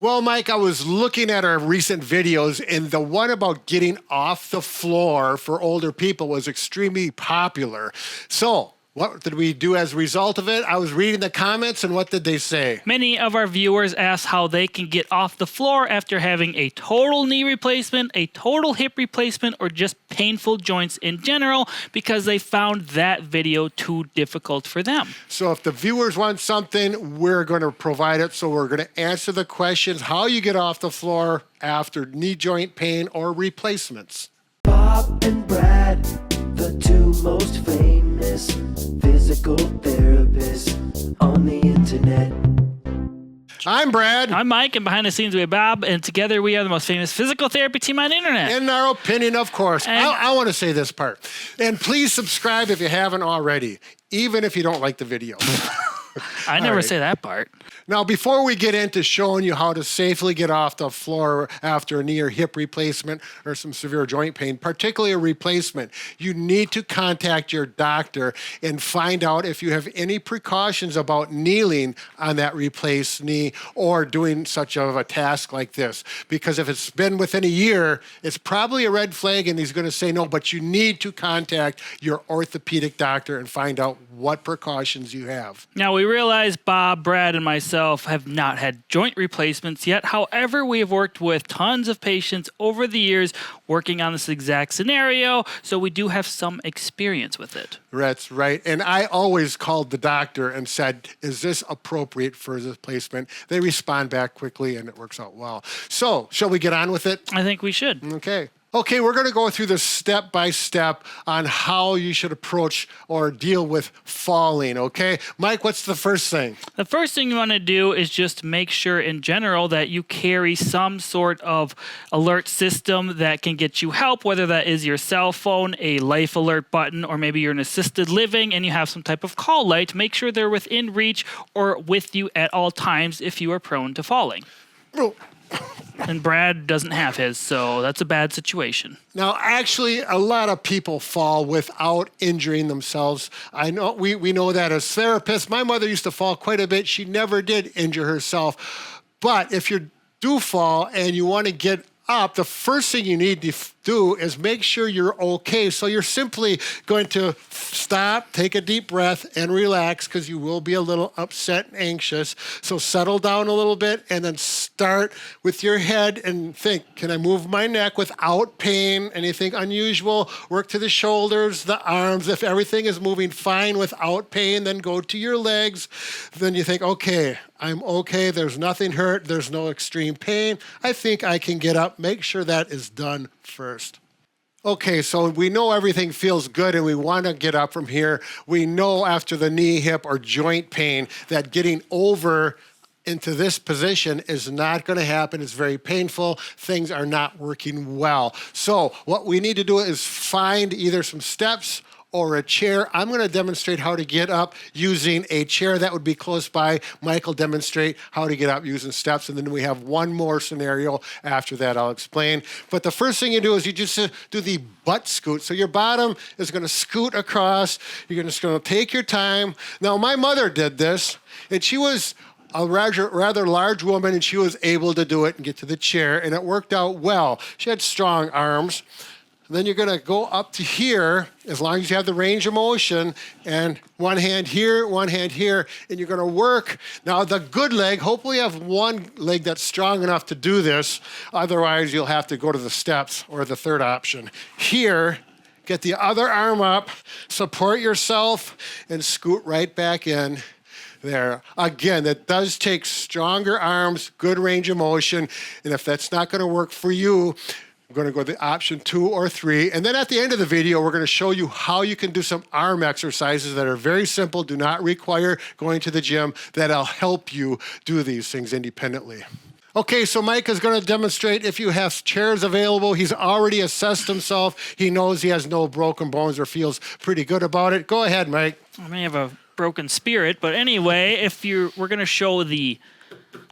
Well, Mike, I was looking at our recent videos, and the one about getting off the floor for older people was extremely popular. So, what did we do as a result of it? I was reading the comments, and what did they say? Many of our viewers asked how they can get off the floor after having a total knee replacement, a total hip replacement, or just painful joints in general because they found that video too difficult for them. So if the viewers want something, we're going to provide it. So we're going to answer the questions, how you get off the floor after knee joint pain or replacements. Bob and Brad, the two most famous physical therapists on the internet. I'm Brad. I'm Mike, and behind the scenes we have Bob, and together we are the most famous physical therapy team on the internet. In our opinion, of course. I want to say this part. And please subscribe if you haven't already, even if you don't like the video. I never say that part. Now, before we get into showing you how to safely get off the floor after a knee or hip replacement or some severe joint pain, particularly a replacement, you need to contact your doctor and find out if you have any precautions about kneeling on that replaced knee or doing such of a task like this. Because if it's been within a year, it's probably a red flag and he's going to say no, but you need to contact your orthopedic doctor and find out what precautions you have. Now, we realize Bob, Brad, and myself have not had joint replacements yet. However, we have worked with tons of patients over the years working on this exact scenario, so we do have some experience with it. That's right. And I always called the doctor and said, is this appropriate for this placement? They respond back quickly and it works out well. So, shall we get on with it? I think we should. Okay, we're going to go through this step by step on how you should approach or deal with falling, okay? Mike, what's the first thing? The first thing you want to do is just make sure in general that you carry some sort of alert system that can get you help, whether that is your cell phone, a life alert button, or maybe you're in assisted living and you have some type of call light. Make sure they're within reach or with you at all times if you are prone to falling. Oh. And Brad doesn't have his, so that's a bad situation. Now, actually, a lot of people fall without injuring themselves. I know we know that as therapists. My mother used to fall quite a bit. She never did injure herself. But if you do fall and you want to get up, the first thing you need to do is make sure you're okay. So you're simply going to stop, take a deep breath, and relax because you will be a little upset and anxious. So settle down a little bit and then start with your head and think, can I move my neck without pain? Anything unusual? Work to the shoulders, the arms. If everything is moving fine without pain, then go to your legs. Then you think, okay, I'm okay. There's nothing hurt. There's no extreme pain. I think I can get up. Make sure that is done first. Okay, so we know everything feels good and we want to get up from here. We know after the knee, hip, or joint pain that getting over into this position is not going to happen. It's very painful. Things are not working well. So what we need to do is find either some steps or a chair. I'm going to demonstrate how to get up using a chair that would be close by. Mike will demonstrate how to get up using steps, and then we have one more scenario. After that, I'll explain. But the first thing you do is you just do the butt scoot. So your bottom is going to scoot across. You're just going to take your time. Now, my mother did this, and she was a rather large woman, and she was able to do it and get to the chair, and it worked out well. She had strong arms. Then you're going to go up to here, as long as you have the range of motion, and one hand here, and you're going to work. Now, the good leg, hopefully you have one leg that's strong enough to do this. Otherwise, you'll have to go to the steps or the third option. Here, get the other arm up, support yourself, and scoot right back in. There. Again, that does take stronger arms, good range of motion, and if that's not going to work for you, I'm going to go to option 2 or 3. And then at the end of the video, we're going to show you how you can do some arm exercises that are very simple, do not require going to the gym, that'll help you do these things independently. Okay, so Mike is going to demonstrate if you have chairs available. He's already assessed himself. He knows he has no broken bones or feels pretty good about it. Go ahead, Mike. I may have a broken spirit, but anyway, we're going to show the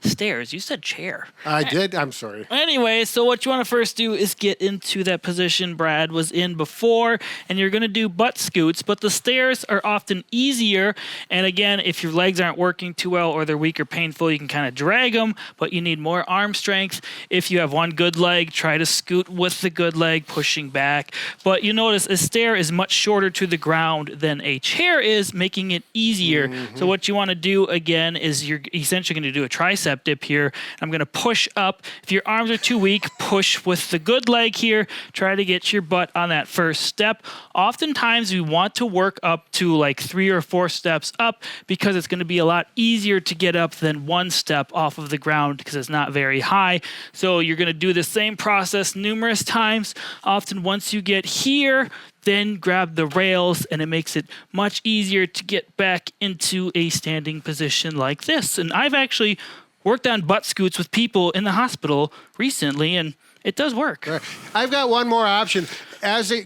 stairs. You said chair. I did. I'm sorry. Anyway, so what you want to first do is get into that position Brad was in before, and you're going to do butt scoots, but the stairs are often easier. And again, if your legs aren't working too well or they're weak or painful, you can kind of drag them, but you need more arm strength. If you have one good leg, try to scoot with the good leg, pushing back. But you notice a stair is much shorter to the ground than a chair is, making it easier. So what you want to do again is you're essentially going to do a tricep dip here. I'm going to push up. If your arms are too weak, push with the good leg here. Try to get your butt on that first step. Oftentimes we want to work up to like 3 or 4 steps up because it's going to be a lot easier to get up than 1 step off of the ground because it's not very high. So you're going to do the same process numerous times. Often once you get here, then grab the rails, and it makes it much easier to get back into a standing position like this. And I've actually worked on butt scoots with people in the hospital recently, and it does work. Right. I've got one more option.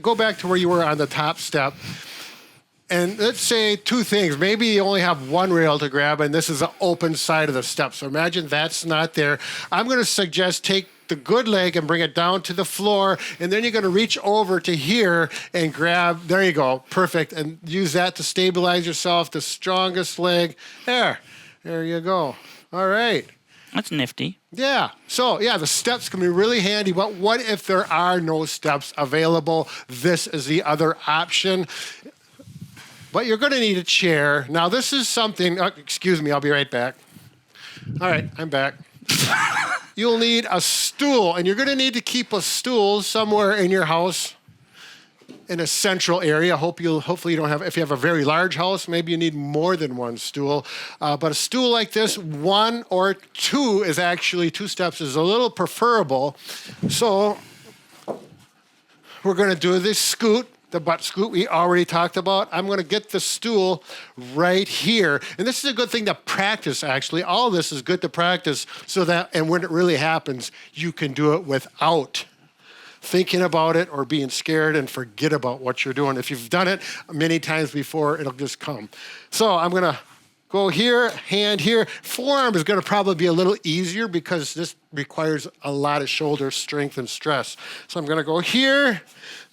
Go back to where you were on the top step. And let's say 2 things. Maybe you only have 1 rail to grab, and this is the open side of the step. So imagine that's not there. I'm going to suggest take the good leg and bring it down to the floor, and then you're going to reach over to here and grab, there you go, perfect, and use that to stabilize yourself, the strongest leg. There you go. All right. That's nifty. Yeah. So, yeah, the steps can be really handy, but what if there are no steps available? This is the other option. But you're going to need a chair. Now, this is something, excuse me, I'll be right back. All right, I'm back. You'll need a stool, and you're going to need to keep a stool somewhere in your house in a central area. Hopefully you don't have, if you have a very large house, maybe you need more than 1 stool. But a stool like this, 1 or 2 is actually, 2 steps is a little preferable. So we're going to do this scoot. The butt scoot we already talked about. I'm going to get the stool right here. And this is a good thing to practice, actually. All of this is good to practice so that, and when it really happens, you can do it without thinking about it or being scared and forget about what you're doing. If you've done it many times before, it'll just come. So I'm going to go here, hand here. Forearm is going to probably be a little easier because this requires a lot of shoulder strength and stress. So I'm going to go here,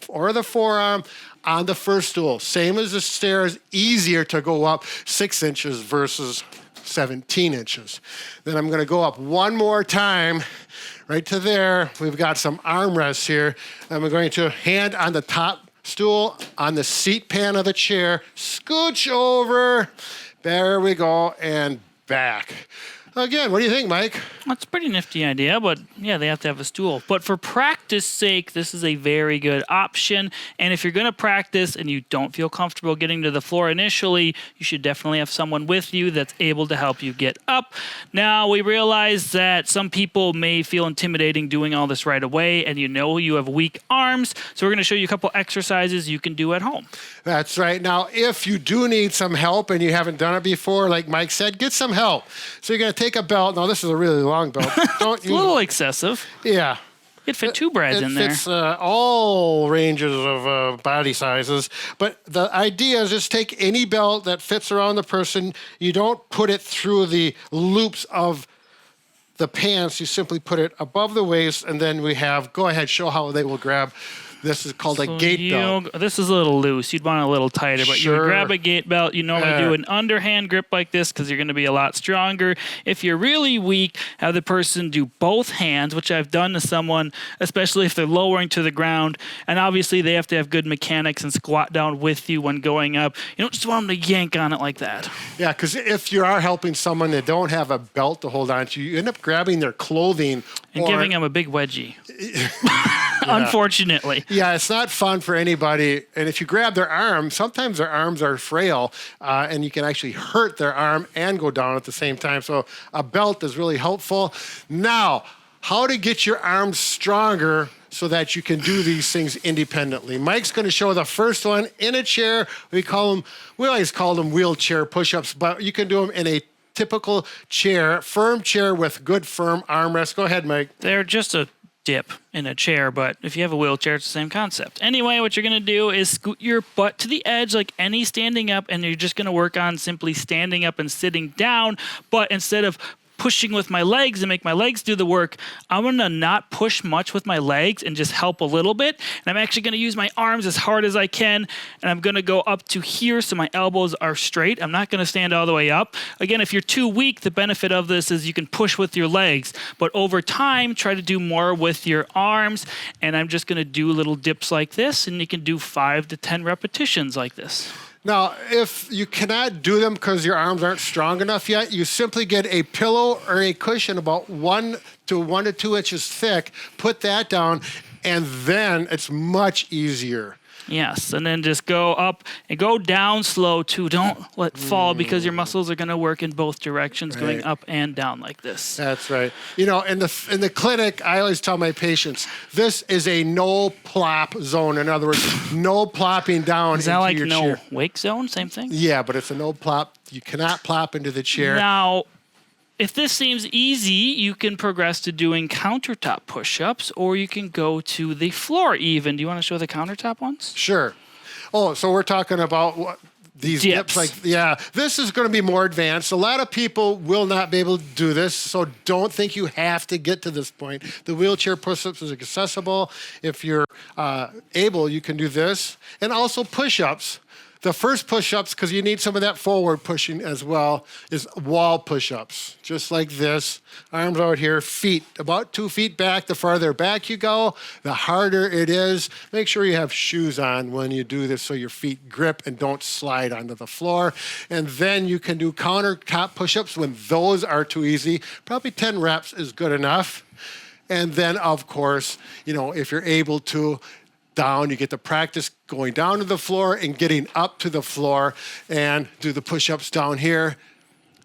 or the forearm on the first stool. Same as the stairs, easier to go up 6 inches versus 17 inches. Then I'm going to go up 1 more time right to there. We've got some armrests here. And we're going to hand on the top stool on the seat pan of the chair, scooch over. There we go, and back. Again, what do you think, Mike? That's a pretty nifty idea, but yeah, they have to have a stool. But for practice sake, this is a very good option. And if you're going to practice and you don't feel comfortable getting to the floor initially, you should definitely have someone with you that's able to help you get up. Now, we realize that some people may feel intimidating doing all this right away, and you have weak arms. So we're going to show you a couple exercises you can do at home. That's right. Now, if you do need some help and you haven't done it before, like Mike said, get some help. So you're going to take a belt. Now, this is a really long belt. It's a little excessive. Yeah. You could fit 2 Brads in there. It fits all ranges of body sizes. But the idea is just take any belt that fits around the person. You don't put it through the loops of the pants. You simply put it above the waist, and then we have, go ahead, show how they will grab. This is called a gate belt. This is a little loose. You'd want it a little tighter, but you would grab a gate belt. You normally do an underhand grip like this because you're going to be a lot stronger. If you're really weak, have the person do both hands, which I've done to someone, especially if they're lowering to the ground. And obviously, they have to have good mechanics and squat down with you when going up. You don't just want them to yank on it like that. Yeah, because if you are helping someone that don't have a belt to hold on to, you end up grabbing their clothing. And giving them a big wedgie. Unfortunately. Yeah, it's not fun for anybody. And if you grab their arm, sometimes their arms are frail, and you can actually hurt their arm and go down at the same time. So a belt is really helpful. Now, how to get your arms stronger so that you can do these things independently. Mike's going to show the first one in a chair. We always call them wheelchair push-ups, but you can do them in a typical chair, firm chair with good firm armrests. Go ahead, Mike. They're just a dip in a chair, but if you have a wheelchair, it's the same concept. Anyway, what you're going to do is scoot your butt to the edge like any standing up, and you're just going to work on simply standing up and sitting down, but instead of pushing with my legs and make my legs do the work, I'm going to not push much with my legs and just help a little bit. And I'm actually going to use my arms as hard as I can. And I'm going to go up to here so my elbows are straight. I'm not going to stand all the way up. Again, if you're too weak, the benefit of this is you can push with your legs. But over time, try to do more with your arms. And I'm just going to do little dips like this. And you can do 5 to 10 repetitions like this. Now, if you cannot do them because your arms aren't strong enough yet, you simply get a pillow or a cushion about 1 to 2 inches thick, put that down, and then it's much easier. Yes, and then just go up and go down slow too. Don't let fall because your muscles are going to work in both directions, going up and down like this. That's right. You know, in the clinic, I always tell my patients, this is a no plop zone. In other words, no plopping down Is that into like your no chair. wake zone? Same thing? Yeah, but it's a no plop. You cannot plop into the chair. Now, if this seems easy, you can progress to doing countertop push-ups, or you can go to the floor even. Do you want to show the countertop ones? Sure. Oh, so we're talking about these dips. This is going to be more advanced. A lot of people will not be able to do this, so don't think you have to get to this point. The wheelchair push-ups is accessible. If you're able, you can do this. And also push-ups. The first push-ups, because you need some of that forward pushing as well, is wall push-ups. Just like this. Arms out here, feet about 2 feet back. The farther back you go, the harder it is. Make sure you have shoes on when you do this so your feet grip and don't slide onto the floor. And then you can do countertop push-ups when those are too easy. Probably 10 reps is good enough. And then, of course, you know, if you're able to, down, you get to practice going down to the floor and getting up to the floor and do the push-ups down here.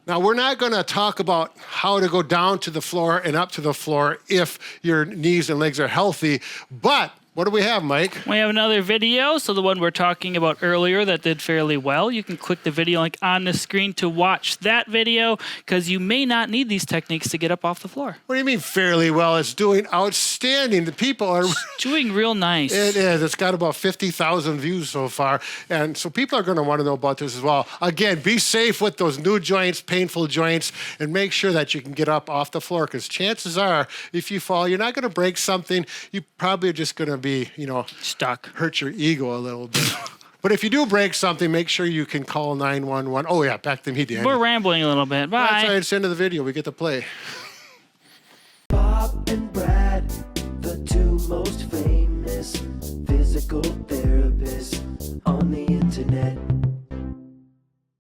Now, we're not going to talk about how to go down to the floor and up to the floor if your knees and legs are healthy, but what do we have, Mike? We have another video, so the one we're talking about earlier that did fairly well. You can click the video link on the screen to watch that video because you may not need these techniques to get up off the floor. What do you mean fairly well? It's doing outstanding. The people are... It's doing real nice. It is. It's got about 50,000 views so far. And so people are going to want to know about this as well. Again, be safe with those new joints, painful joints, and make sure that you can get up off the floor because chances are, if you fall, you're not going to break something. You probably are just going to be, you know, stuck. Hurt your ego a little bit. But if you do break something, make sure you can call 911. Oh, yeah, back to me, Danny. We're rambling a little bit. Bye. That's right. It's the end of the video. We get to play. Bob and Brad, the 2 most famous physical therapists on the internet.